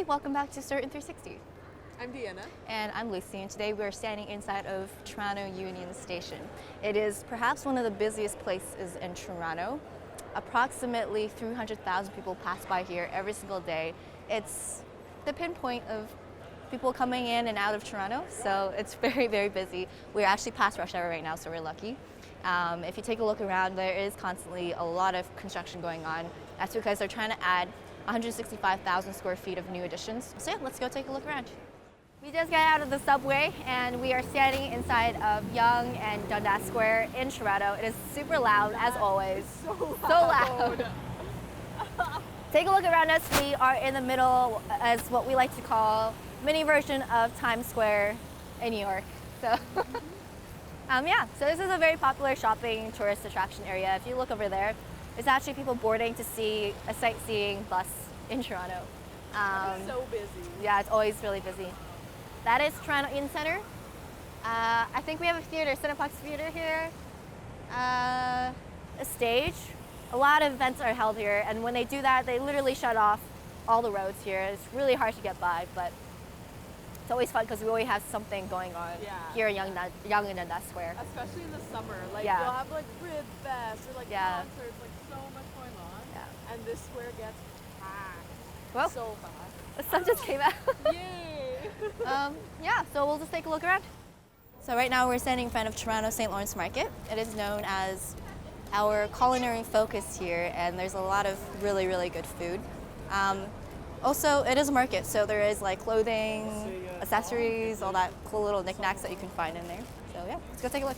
welcome back to SIRT in 360. I'm Deanna. And I'm Lucy, and today we're standing inside of Toronto Union Station. It is perhaps one of the busiest places in Toronto. Approximately 300,000 people pass by here every single day. It's the pinpoint of people coming in and out of Toronto, so it's very, very busy. We're actually past rush hour right now, so we're lucky. If you take a look around, there is constantly a lot of construction going on. That's because they're trying to add 165,000 square feet of new additions. So yeah, let's go take a look around. We just got out of the subway and we are standing inside of Yonge and Dundas Square in Sheridan. It is super loud as always. So loud. Take a look around us. We are in the middle as what we like to call mini version of Times Square in New York. So yeah, so this is a very popular shopping tourist attraction area. If you look over there, it's actually people boarding to see a sightseeing bus in Toronto. It's so busy. Yeah, it's always really busy. That is Toronto Union Center. I think we have a theater, Cineplex Theater here. A stage. A lot of events are held here, and when they do that, they literally shut off all the roads here. It's really hard to get by, but it's always fun because we always have something going on here in Yonge and Dundas Square. Especially in the summer. Like, you'll have like Rib Fest or like concerts, like so much going on. Yeah. And this square gets packed. Well, so fast. The sun just came out. Yay! Yeah, so we'll just take a look around. So right now we're standing in front of Toronto St. Lawrence Market. It is known as our culinary focus here, and there's a lot of really, really good food. Also, it is a market, so there is like clothing, accessories, all that cool little knickknacks that you can find in there. So yeah, let's go take a look.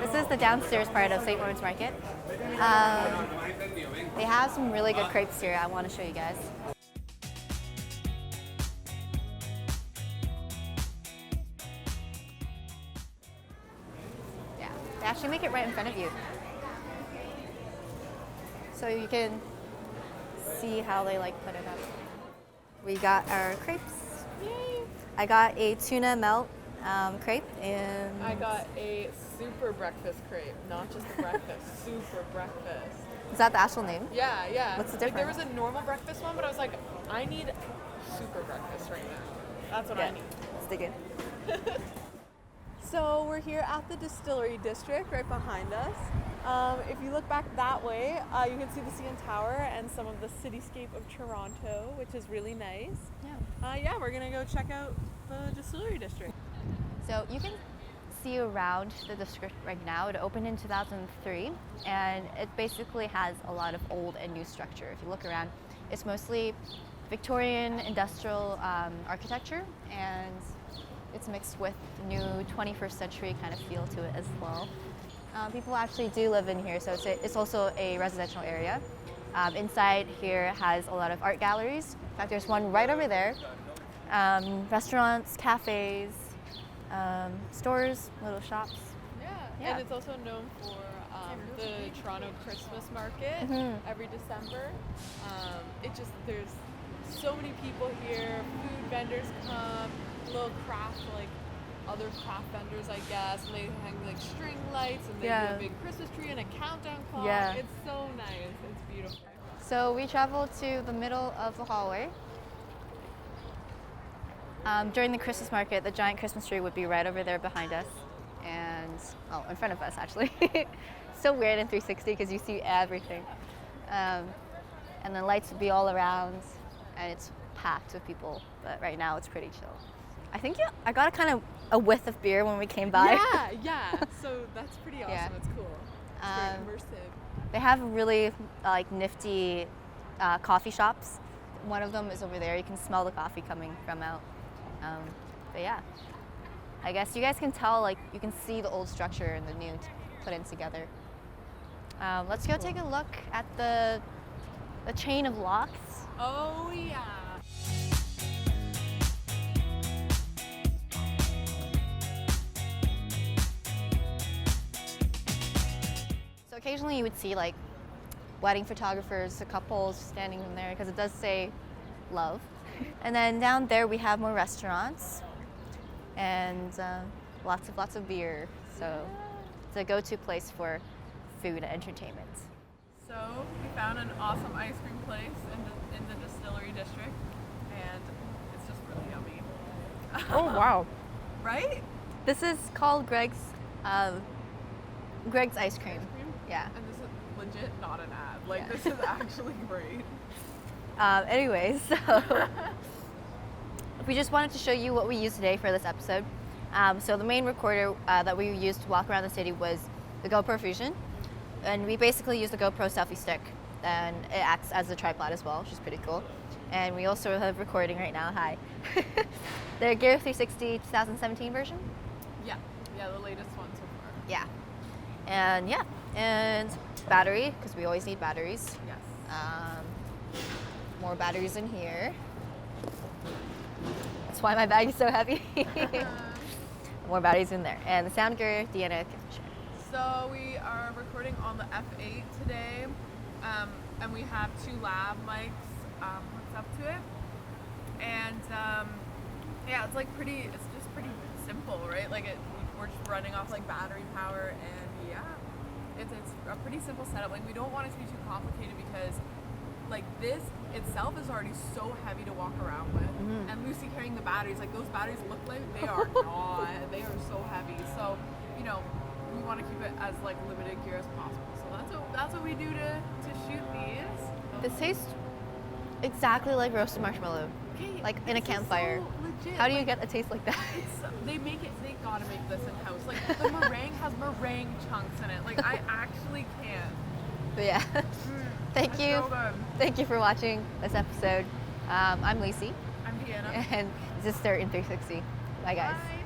This is the downstairs part of St. Lawrence Market. They have some really good crepes here. I want to show you guys. Yeah, they actually make it right in front of you. So you can see how they like put it up. We got our crepes. Yay! I got a tuna melt crepe, and I got a super breakfast crepe, not just a breakfast, super breakfast. Is that the actual name? Yeah, yeah. What's the Like, difference? there was a normal breakfast one, but I was like, I need super breakfast right now. That's what I need. Let's dig in. So we're here at the Distillery District right behind us. If you look back that way, you can see the CN Tower and some of the cityscape of Toronto, which is really nice. Yeah, we're gonna go check out the Distillery District. So you can see around the district right now. It opened in 2003, and it basically has a lot of old and new structure. If you look around, it's mostly Victorian industrial architecture, and it's mixed with new 21st century kind of feel to it as well. People actually do live in here, so it's also a residential area. Inside here has a lot of art galleries. In fact, there's one right over there. Restaurants, cafes, stores, little shops. Yeah, and it's also known for the Toronto Christmas market every December. There's so many people here, food vendors come, little craft, like other craft vendors, I guess, and they hang like string lights, and they do a big Christmas tree and a countdown clock. Yeah. It's so nice, it's beautiful. So we traveled to the middle of the hallway. During the Christmas market, the giant Christmas tree would be right over there behind us, and in front of us actually. So weird in 360 because you see everything. And the lights would be all around, and it's packed with people, but right now it's pretty chill. I think I got a kind of a whiff of beer when we came by. Yeah, so that's pretty awesome, it's cool. It's very immersive. They have really nifty coffee shops. One of them is over there. You can smell the coffee coming from out. But yeah, I guess you guys can tell, you can see the old structure and the new put in together. Let's go take a look at the chain of locks. Oh yeah. So occasionally you would see wedding photographers, the couples standing in there because it does say love. And then down there we have more restaurants and lots of beer. So it's a go-to place for food and entertainment. So we found an awesome ice cream place in the distillery district, and it's just really yummy. Oh wow! Right? This is called Greg's ice cream. Yeah. And this is legit not an ad. Like Yeah. this is actually great. Anyways, so we just wanted to show you what we used today for this episode. So the main recorder that we used to walk around the city was the GoPro Fusion. And we basically use the GoPro selfie stick, and it acts as a tripod as well, which is pretty cool. And we also have recording right now. Hi. The Gear 360 2017 version. Yeah, the latest one so far. Yeah. And battery, because we always need batteries. Yes. More batteries in here. That's why my bag is so heavy. More batteries in there. And the sound gear, Deanna can share. So we are recording on the F8 today, and we have 2 lav mics hooked up to it. And yeah, it's just pretty simple, right? Like we're just running off like battery power, and yeah, it's a pretty simple setup. Like we don't want it to be too complicated because like this itself is already so heavy to walk around with. Mm-hmm. And Lucy carrying the batteries, like those batteries look like they are not. They are so heavy. So, you know, we want to keep it as like limited gear as possible. So that's what we do to shoot these. This tastes exactly like roasted marshmallow, Okay, like in a this is campfire. so legit. How do you Like, get a taste like that? they gotta make this in house. Like the meringue has meringue chunks in it. Like I actually can't. But yeah, thank you. So good. Thank you for watching this episode. I'm Lacey, I'm Deanna. and this is SIRT in 360. Bye guys. Bye.